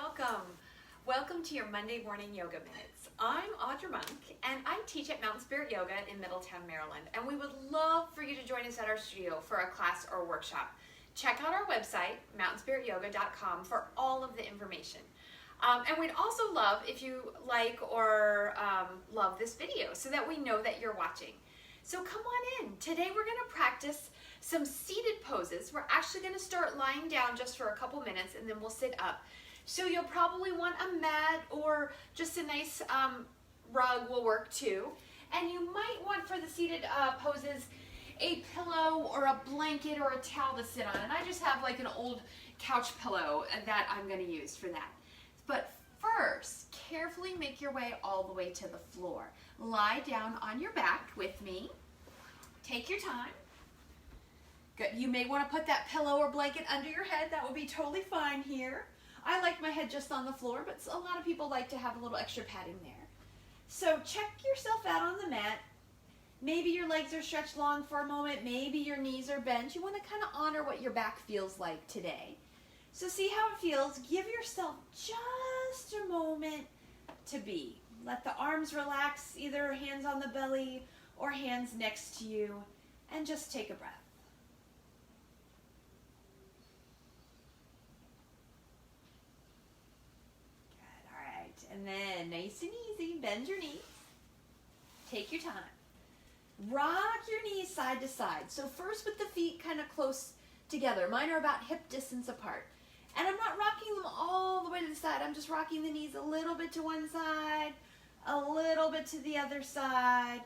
welcome. Welcome to your Monday morning yoga minutes. I'm Audra Monk and I teach at Mountain Spirit Yoga in Middletown, Maryland, and we would love for you to join us at our studio for a class or workshop. Check out our website, mountainspirityoga.com, for all of the information. And we'd also love if you like or love this video so that we know that you're watching. So come on in. Today we're going to practice some seated poses. We're actually going to start lying down just for a couple minutes and then we'll sit up. So you'll probably want a mat or just a nice rug will work too. And you might want for the seated poses a pillow or a blanket or a towel to sit on. And I just have like an old couch pillow that I'm going to use for that. But first, carefully make your way all the way to the floor. Lie down on your back with me. Take your time. Good. You may want to put that pillow or blanket under your head. That would be totally fine here. I like my head just on the floor, but a lot of people like to have a little extra padding there. So check yourself out on the mat. Maybe your legs are stretched long for a moment. Maybe your knees are bent. You want to kind of honor what your back feels like today. So see how it feels. Give yourself just a moment to be. Let the arms relax, either hands on the belly or hands next to you, and just take a breath. Good, all right. And then nice and easy, bend your knees. Take your time. Rock your knees side to side. So first with the feet kind of close together. Mine are about hip distance apart. And I'm not rocking them all the way to the side. I'm just rocking the knees a little bit to one side, a little bit to the other side.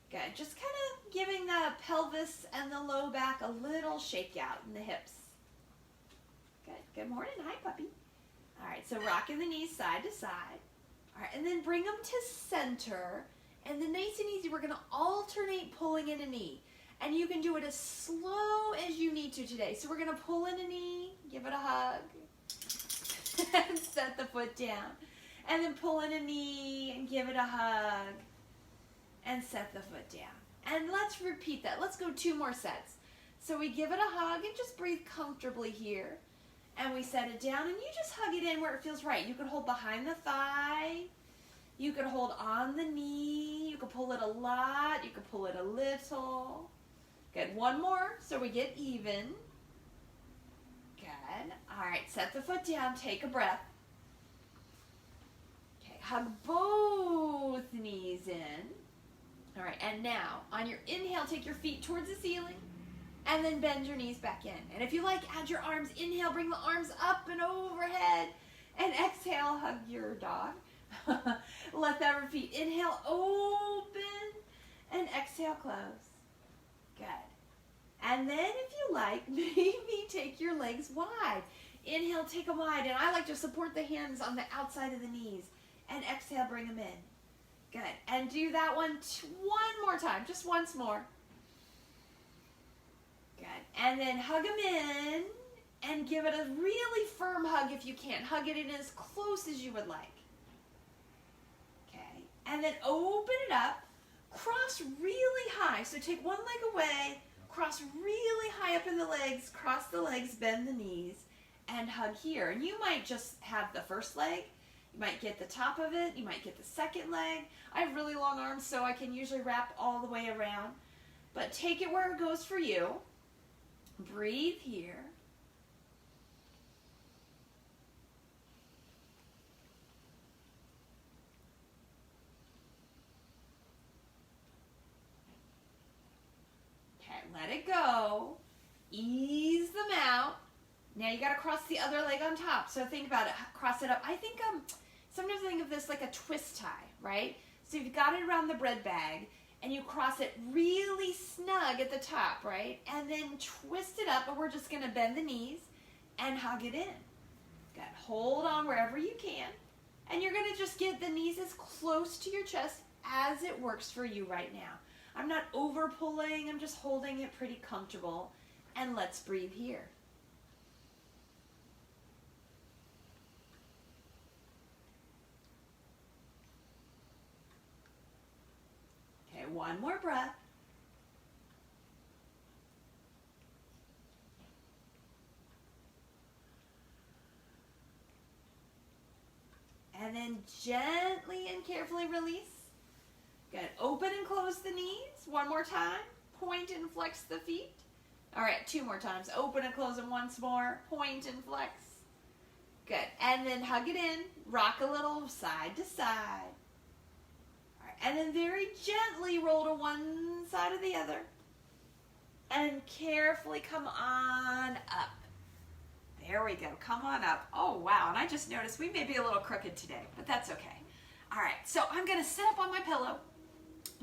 Good. Just kind of giving the pelvis and the low back a little shake out in the hips. Good. Good morning. Hi, puppy. All right. So rocking the knees side to side. All right. And then bring them to center. And then nice and easy, we're going to alternate pulling in a knee. And you can do it as slow as you need to today. So we're going to pull in a knee, give it a hug, and set the foot down. And then pull in a knee and give it a hug, and set the foot down. And let's repeat that. Let's go 2 more sets. So we give it a hug and just breathe comfortably here. And we set it down and you just hug it in where it feels right. You can hold behind the thigh. You could hold on the knee. You could pull it a lot. You could pull it a little. Good. 1 more so we get even. Good. All right. Set the foot down. Take a breath. Okay. Hug both knees in. All right. And now on your inhale, take your feet towards the ceiling and then bend your knees back in. And if you like, add your arms. Inhale, bring the arms up and overhead. And exhale, hug your dog. Let that repeat. Inhale, open, and exhale, close. Good. And then if you like, maybe take your legs wide. Inhale, take them wide. And I like to support the hands on the outside of the knees. And exhale, bring them in. Good. And do that one more time, just once more. Good. And then hug them in and give it a really firm hug if you can. Hug it in as close as you would like. And then open it up, cross really high. So take one leg away, cross really high up in the legs, cross the legs, bend the knees, and hug here. And you might just have the first leg. You might get the top of it. You might get the second leg. I have really long arms, so I can usually wrap all the way around. But take it where it goes for you. Breathe here. Let it go. Ease them out. Now you got to cross the other leg on top. So think about it. Cross it up. I think sometimes I think of this like a twist tie, right? So you've got it around the bread bag and you cross it really snug at the top, right? And then twist it up, and we're just going to bend the knees and hug it in. Good. Hold on wherever you can. And you're going to just get the knees as close to your chest as it works for you right now. I'm not over pulling, I'm just holding it pretty comfortable. And let's breathe here. Okay, 1 more breath. And then gently and carefully release. Good. Open and close the knees. One more time. Point and flex the feet. All right, 2 more times. Open and close them once more. Point and flex. Good. And then hug it in. Rock a little side to side. All right. And then very gently roll to one side or the other. And carefully come on up. There we go. Come on up. Oh, wow. And I just noticed we may be a little crooked today, but that's okay. All right. So I'm going to sit up on my pillow,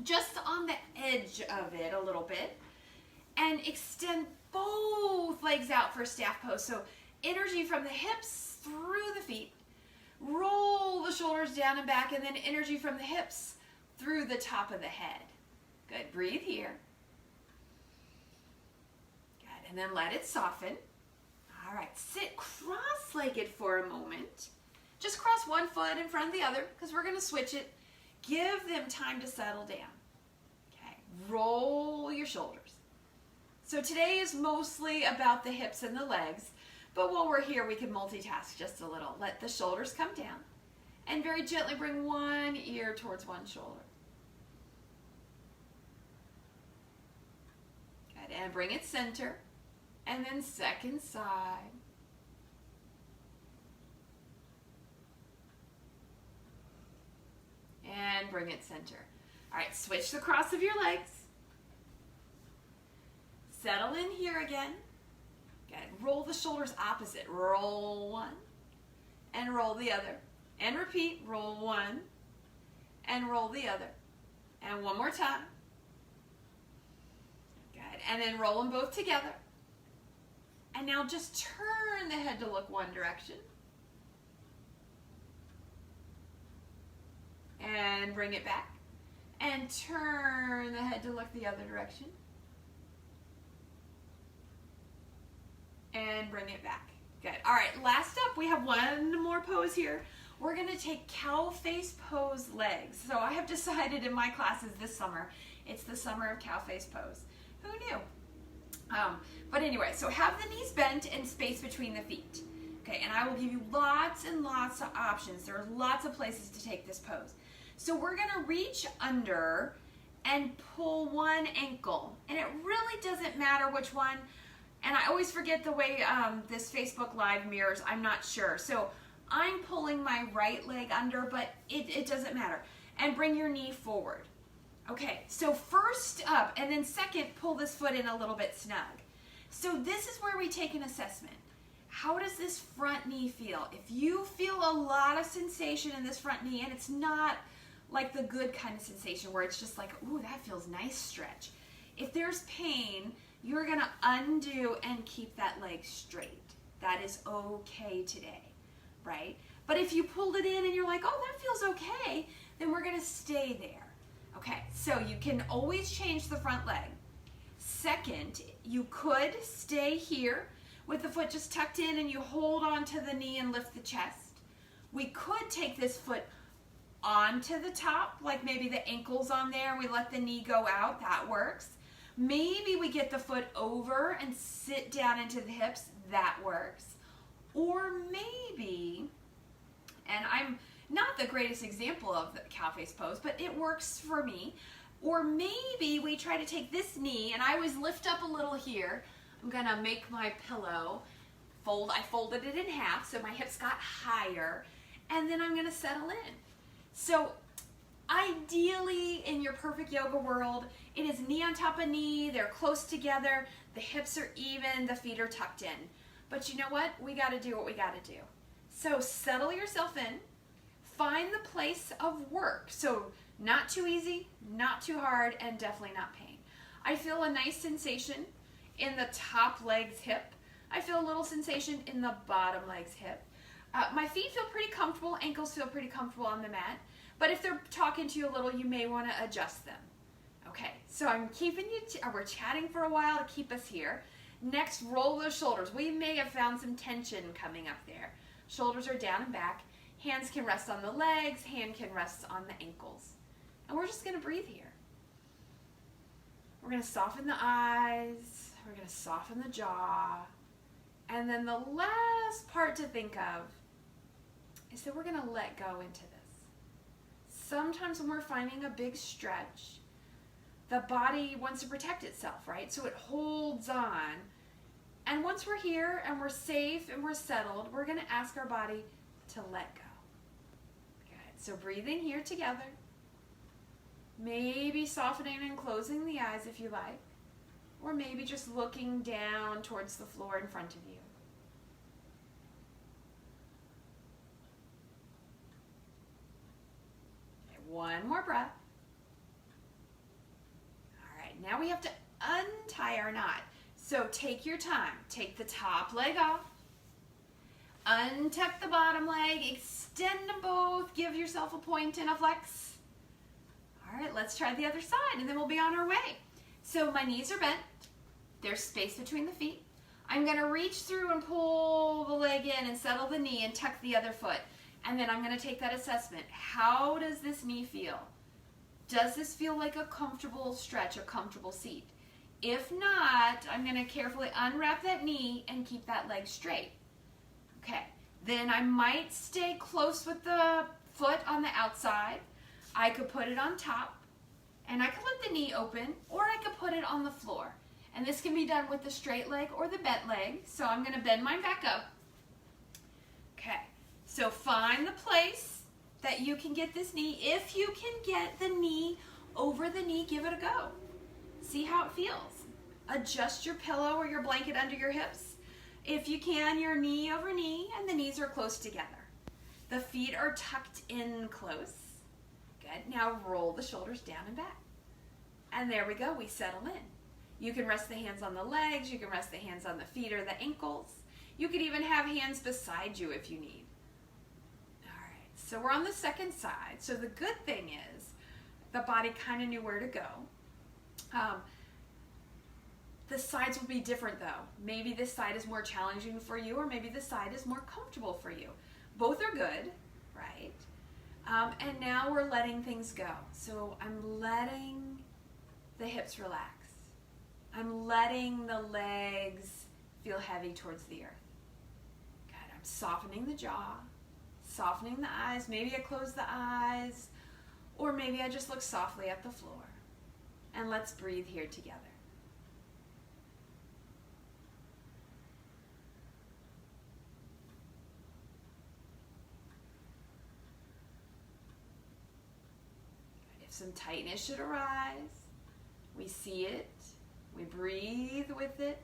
just on the edge of it a little bit, and extend both legs out for staff pose. So energy from the hips through the feet. Roll the shoulders down and back, and then energy from the hips through the top of the head. Good. Breathe here. Good. And then let it soften. All right. Sit cross-legged for a moment. Just cross one foot in front of the other because we're going to switch it. Give them time to settle down. Okay. Roll your shoulders. So today is mostly about the hips and the legs, but while we're here, we can multitask just a little. Let the shoulders come down and very gently bring one ear towards one shoulder. Good. And bring it center, and then second side. And bring it center. All right, switch the cross of your legs. Settle in here again. Good. Roll the shoulders opposite. Roll one and roll the other. And repeat. Roll one and roll the other. And one more time. Good. And then roll them both together. And now just turn the head to look one direction. And bring it back. And turn the head to look the other direction. And bring it back. Good. All right, last up, we have one more pose here. We're going to take cow face pose legs. So I have decided in my classes this summer, it's the summer of cow face pose. Who knew? But anyway, so have the knees bent and space between the feet. Okay, and I will give you lots and lots of options. There are lots of places to take this pose. So we're going to reach under and pull one ankle. And it really doesn't matter which one. And I always forget the way this Facebook Live mirrors. I'm not sure. So I'm pulling my right leg under, but it doesn't matter. And bring your knee forward. Okay, so first up, and then second, pull this foot in a little bit snug. So this is where we take an assessment. How does this front knee feel? If you feel a lot of sensation in this front knee, and it's not like the good kind of sensation where it's just like, ooh, that feels nice stretch. If there's pain, you're going to undo and keep that leg straight. That is okay today, right? But if you pulled it in and you're like, oh, that feels okay, then we're going to stay there. Okay, so you can always change the front leg. Second, you could stay here with the foot just tucked in and you hold onto the knee and lift the chest. We could take this foot onto the top, like maybe the ankle's on there and we let the knee go out. That works. Maybe we get the foot over and sit down into the hips. That works. Or maybe, and I'm not the greatest example of the cow face pose, but it works for me. Or maybe we try to take this knee, and I always lift up a little here. I'm gonna make my pillow fold. I folded it in half, so my hips got higher, and then I'm gonna settle in. So ideally, in your perfect yoga world, it is knee on top of knee, they're close together, the hips are even, the feet are tucked in. But you know what? We gotta do what we gotta do. So settle yourself in, find the place of work. So not too easy, not too hard, and definitely not pain. I feel a nice sensation in the top leg's hip. I feel a little sensation in the bottom leg's hip. My feet feel pretty comfortable, ankles feel pretty comfortable on the mat. But if they're talking to you a little, you may want to adjust them. Okay, so I'm keeping you, we're chatting for a while to keep us here. Next, roll those shoulders. We may have found some tension coming up there. Shoulders are down and back. Hands can rest on the legs, hand can rest on the ankles. And we're just going to breathe here. We're going to soften the eyes. We're going to soften the jaw. And then the last part to think of So we're going to let go into this. Sometimes when we're finding a big stretch, the body wants to protect itself, right? So it holds on. And once we're here and we're safe and we're settled, we're going to ask our body to let go. Good. So breathing here together. Maybe softening and closing the eyes if you like. Or maybe just looking down towards the floor in front of you. One more breath. All right, now we have to untie our knot. So take your time. Take the top leg off. Untuck the bottom leg. Extend them both. Give yourself a point and a flex. All right, let's try the other side and then we'll be on our way. So my knees are bent. There's space between the feet. I'm going to reach through and pull the leg in and settle the knee and tuck the other foot. And then I'm going to take that assessment. How does this knee feel? Does this feel like a comfortable stretch, a comfortable seat? If not, I'm going to carefully unwrap that knee and keep that leg straight. Okay, then I might stay close with the foot on the outside. I could put it on top, and I could let the knee open, or I could put it on the floor. And this can be done with the straight leg or the bent leg. So I'm going to bend mine back up. Okay. So find the place that you can get this knee. If you can get the knee over the knee, give it a go. See how it feels. Adjust your pillow or your blanket under your hips. If you can, your knee over knee and the knees are close together. The feet are tucked in close. Good. Now roll the shoulders down and back. And there we go. We settle in. You can rest the hands on the legs. You can rest the hands on the feet or the ankles. You could even have hands beside you if you need. So we're on the second side. So the good thing is the body kind of knew where to go. The sides will be different though. Maybe this side is more challenging for you or maybe this side is more comfortable for you. Both are good, right? And now we're letting things go. So I'm letting the hips relax. I'm letting the legs feel heavy towards the earth. Good. I'm softening the jaw. Softening the eyes. Maybe I close the eyes, or maybe I just look softly at the floor. And let's breathe here together. If some tightness should arise, we see it, we breathe with it,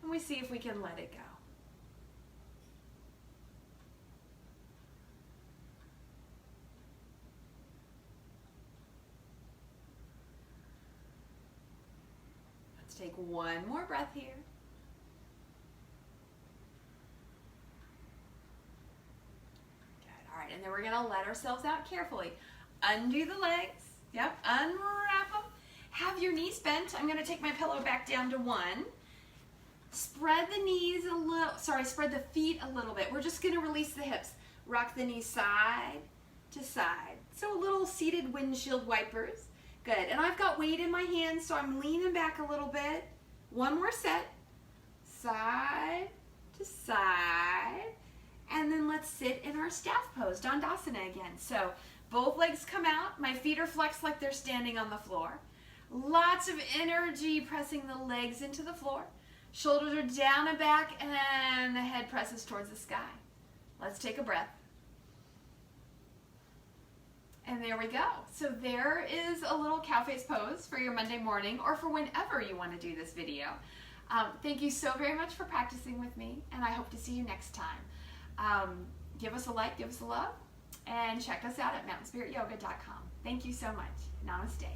and we see if we can let it go. Take one more breath here. Good. All right, and then we're going to let ourselves out carefully. Undo the legs. Yep, unwrap them. Have your knees bent. I'm going to take my pillow back down to 1. Spread the knees a little, spread the feet a little bit. We're just going to release the hips. Rock the knees side to side. So a little seated windshield wipers. Good, and I've got weight in my hands, so I'm leaning back a little bit. One more set, side to side, and then let's sit in our staff pose, Dandasana again. So both legs come out, my feet are flexed like they're standing on the floor. Lots of energy pressing the legs into the floor. Shoulders are down and back, and the head presses towards the sky. Let's take a breath. And there we go. So there is a little cow face pose for your Monday morning or for whenever you want to do this video. Thank you so very much for practicing with me, and I hope to see you next time. Give us a like, give us a love, and check us out at mountainspirityoga.com. Thank you so much. Namaste.